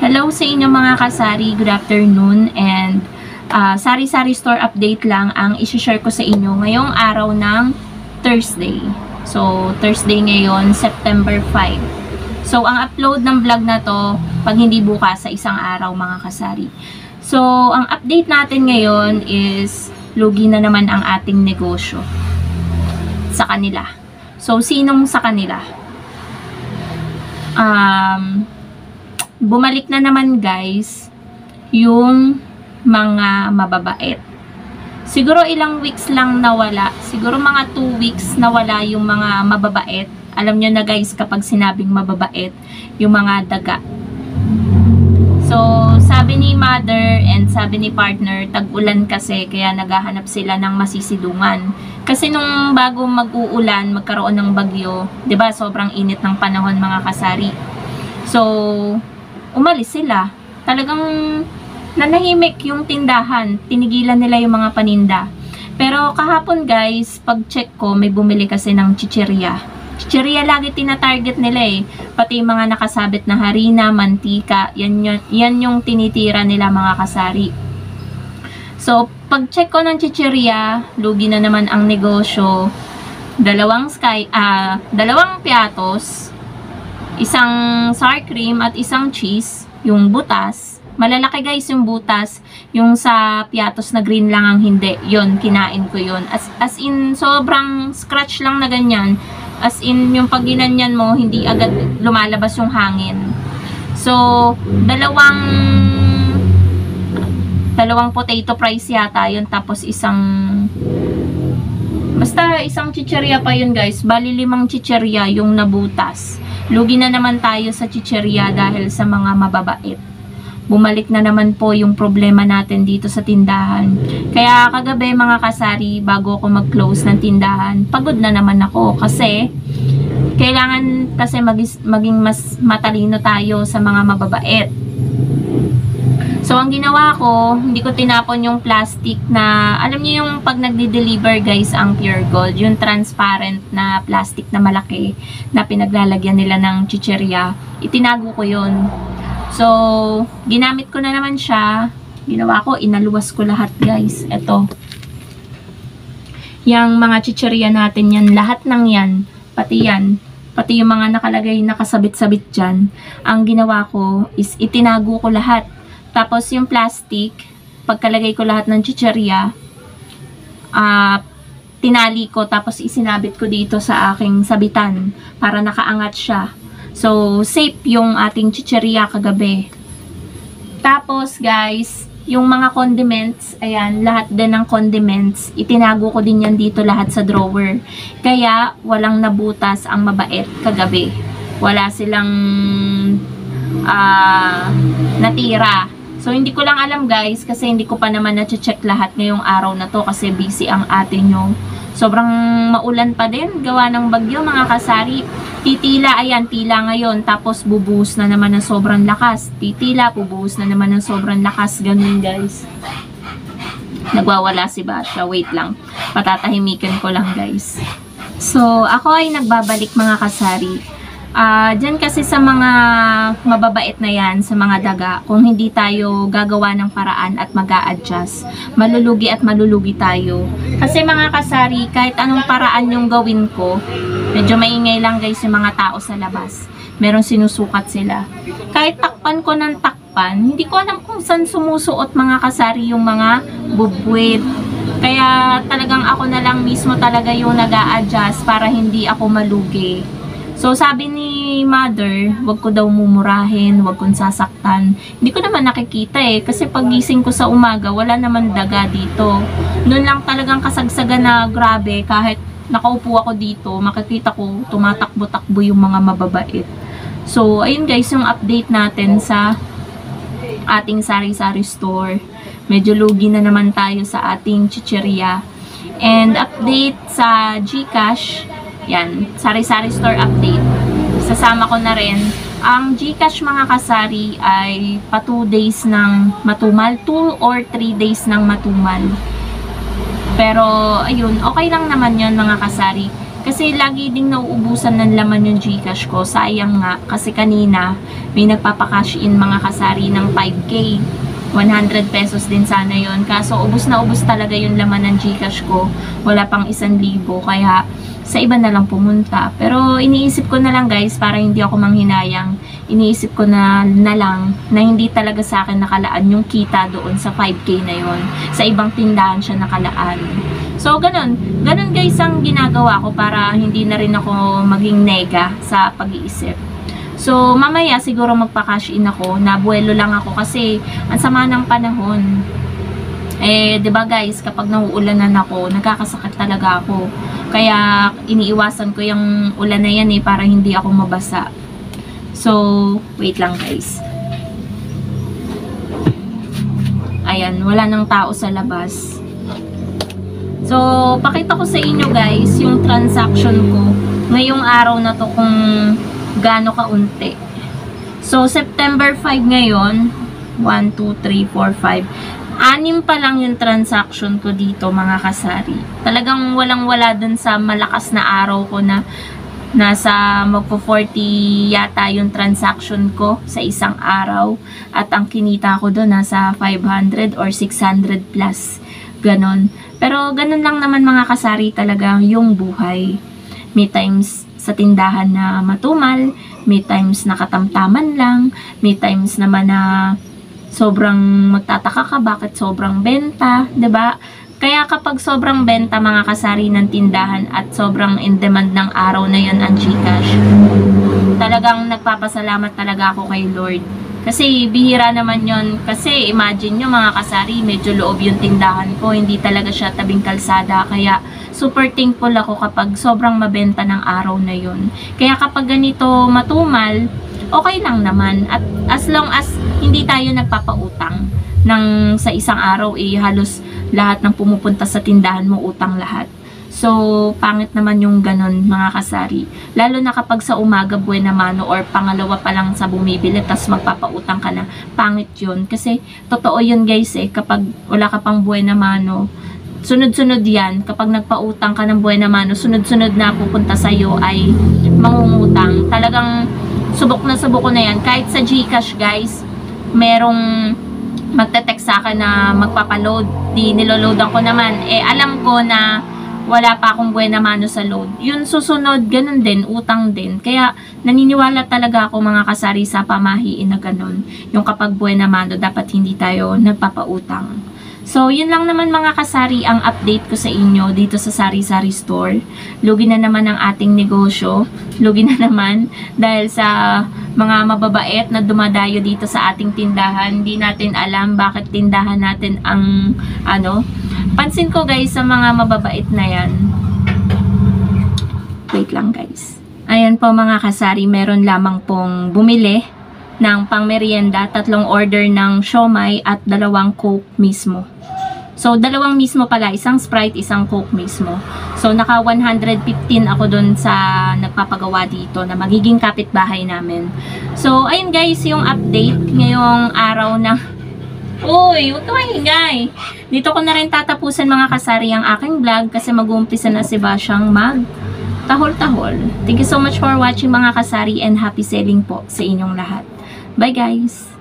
Hello sa inyo mga kasari, good afternoon, and sari-sari store update lang ang isi-share ko sa inyo ngayong araw ng Thursday. So, Thursday ngayon, September 5. So, ang upload ng vlog na to, pag hindi bukas sa isang araw mga kasari. So, ang update natin ngayon is lugi na naman ang ating negosyo sa kanila. So, sinong sa kanila? Bumalik na naman guys yung mga mababait. Siguro ilang weeks lang nawala. Siguro mga 2 weeks nawala yung mga mababait. Alam nyo na guys, kapag sinabing mababait, yung mga daga. So, sabi ni mother and sabi ni partner, tag-ulan kasi, kaya naghahanap sila ng masisidungan. Kasi nung bago mag-uulan, magkaroon ng bagyo, 'di ba? Sobrang init ng panahon mga kasari. So, umalis sila. Talagang nanahimik yung tindahan. Tinigilan nila yung mga paninda. Pero kahapon guys, pag check ko, may bumili kasi ng chichirya. Chichirya lagi tina-target nila eh. Pati yung mga nakasabit na harina, mantika, yan yung tinitira nila mga kasari. So, pag check ko ng chichirya, lugi na naman ang negosyo. Dalawang piatos, isang sour cream at isang cheese, yung butas. Malalaki guys yung butas, yung sa piatos na green lang ang hindi. Yun, kinain ko yun. As in, sobrang scratch lang na ganyan. As in, yung pag ginanyan mo, hindi agad lumalabas yung hangin. So, dalawang potato fries yata yun. Tapos basta isang chichirya pa yun guys. Bali 5 chichirya yung nabutas. Lugi na naman tayo sa chichirya dahil sa mga mababait. Bumalik na naman po yung problema natin dito sa tindahan. Kaya kagabi mga kasari, bago ako mag-close ng tindahan, pagod na naman ako kasi kailangan kasi maging mas matalino tayo sa mga mababait. So, ang ginawa ko, hindi ko tinapon yung plastic na, alam niyo yung pag nagde-deliver guys, ang Pure Gold, yung transparent na plastic na malaki na pinaglalagyan nila ng chichirya, itinago ko yun. So, ginamit ko na naman siya. Ginawa ko, inaluwas ko lahat guys. Ito. Yang mga chichirya natin yan, lahat ng yan, pati yung mga nakalagay, nakasabit-sabit dyan. Ang ginawa ko is itinago ko lahat. Tapos yung plastic, pagkalagay ko lahat ng chichirya, tinali ko, tapos isinabit ko dito sa aking sabitan para nakaangat siya. So, safe yung ating chichirya kagabi. Tapos guys, yung mga condiments, ayan, lahat din ng condiments, itinago ko din yan dito lahat sa drawer. Kaya, walang nabutas ang mabait kagabi. Wala silang natira. So, hindi ko lang alam guys, kasi hindi ko pa naman na-check lahat ngayong araw na to kasi busy ang atin nyo. Sobrang maulan pa din, gawa ng bagyo mga kasari. Titila, ayan, tila ngayon, tapos bubuhos na naman ng sobrang lakas. Titila, bubuhos na naman ng sobrang lakas, ganun guys. Nagwawala si Basha, wait lang. Patatahimikin ko lang guys. So, ako ay nagbabalik mga kasari. Diyan kasi sa mga mababait na yan, sa mga daga, kung hindi tayo gagawa ng paraan at mag-a-adjust, malulugi at malulugi tayo. Kasi mga kasari, kahit anong paraan yung gawin ko, medyo maingay lang guys yung mga tao sa labas. Meron sinusukat sila. Kahit takpan ko ng takpan, hindi ko alam kung saan sumusuot mga kasari yung mga bubwit. Kaya talagang ako na lang mismo talaga yung nag-a-adjust para hindi ako malugi. So, sabi ni mother, wag ko daw mumurahin, wag kong sasaktan. Hindi ko naman nakikita eh, kasi pagising ko sa umaga, wala naman daga dito. Noon lang talagang kasagsagan na grabe, kahit nakaupo ako dito, makikita ko tumatakbo-takbo yung mga mababait. So, ayun guys, yung update natin sa ating sari-sari store. Medyo lugi na naman tayo sa ating chichirya. And update sa GCash, yan, sari-sari store update. Sasama ko na rin. Ang GCash mga kasari ay pa 2 days ng matumal. 2 or 3 days ng matumal. Pero, ayun, okay lang naman yon mga kasari. Kasi lagi ding nauubusan ng laman yung GCash ko. Sayang nga, kasi kanina may nagpapakash in mga kasari ng 5K. 100 pesos din sana yon. Kaso ubos na ubos talaga yung laman ng GCash ko. Wala pang 1,000. Kaya sa iba na lang pumunta. Pero iniisip ko na lang guys, para hindi ako manghinayang, iniisip ko na lang na hindi talaga sa akin nakalaan yung kita doon sa 5K na yon. Sa ibang tindahan siya nakalaan. So ganun guys ang ginagawa ko para hindi na rin ako maging nega sa pag-iisip. So mamaya siguro magpa-cash in ako, nabuelo lang ako kasi ang sama ng panahon. 'Di ba guys, kapag nauulanan ako, nagkakasakit talaga ako. Kaya iniiwasan ko yung ulan na yan para hindi ako mabasa. So, wait lang guys. Ayan, wala nang tao sa labas. So, pakita ko sa inyo guys yung transaction ko ngayong araw na to kung gaano kaunti. So, September 5 ngayon. 1, 2, 3, 4, 5. 6 pa lang yung transaction ko dito mga kasari. Talagang walang-wala dun sa malakas na araw ko na nasa magpo 40 yata yung transaction ko sa isang araw. At ang kinita ko dun nasa 500 or 600 plus. Ganon. Pero ganon lang naman mga kasari talaga yung buhay. May times sa tindahan na matumal, may times na katamtaman lang, may times naman na sobrang magtataka ka bakit sobrang benta, 'di ba? Kaya kapag sobrang benta mga kasari ng tindahan at sobrang in demand ng araw na 'yon ang GCash, talagang nagpapasalamat talaga ako kay Lord. Kasi bihira naman 'yon. Kasi imagine nyo mga kasari, medyo loob yung tindahan ko, hindi talaga siya tabing kalsada. Kaya super thankful ako kapag sobrang mabenta ng araw na 'yon. Kaya kapag ganito matumal, okay lang naman. At as long as hindi tayo nagpapautang ng sa isang araw, halos lahat ng pumupunta sa tindahan mo utang lahat. So, pangit naman yung ganon mga kasari. Lalo na kapag sa umaga buena mano or pangalawa pa lang sa bumibili tas magpapautang ka na, pangit yun. Kasi totoo yun guys kapag wala ka pang buena mano, sunod-sunod yan. Kapag nagpautang ka ng buena mano, sunod-sunod na pupunta sa'yo ay mangungutang. Talagang subok ko na yan. Kahit sa GCash guys, merong magte-text sa akin na magpapaload. Di niloloadan ko naman. Alam ko na wala pa akong buena mano sa load. Yun susunod, ganun din, utang din. Kaya naniniwala talaga ako mga kasari sa pamahiin na ganun. Yung kapag buena mano, dapat hindi tayo nagpapautang. So, yun lang naman mga kasari ang update ko sa inyo dito sa Sari-Sari Store. Lugi na naman ang ating negosyo. Lugi na naman dahil sa mga mababait na dumadayo dito sa ating tindahan. Hindi natin alam bakit tindahan natin ang Pansin ko guys sa mga mababait na yan. Wait lang guys. Ayan po mga kasari, meron lamang pong bumili ng pangmerienda, 3 order ng siomai at 2 Coke mismo. So, 2 mismo pala, isang Sprite, isang Coke mismo. So, naka 115 ako dun sa nagpapagawa dito na magiging kapitbahay namin. So, ayun guys, yung update ngayong araw na uy, huwag ka mahingay. Dito ko na rin tatapusan mga kasari ang aking vlog kasi mag-uumpisa na si Basyang tahol-tahol. Thank you so much for watching mga kasari and happy selling po sa inyong lahat. Bye guys!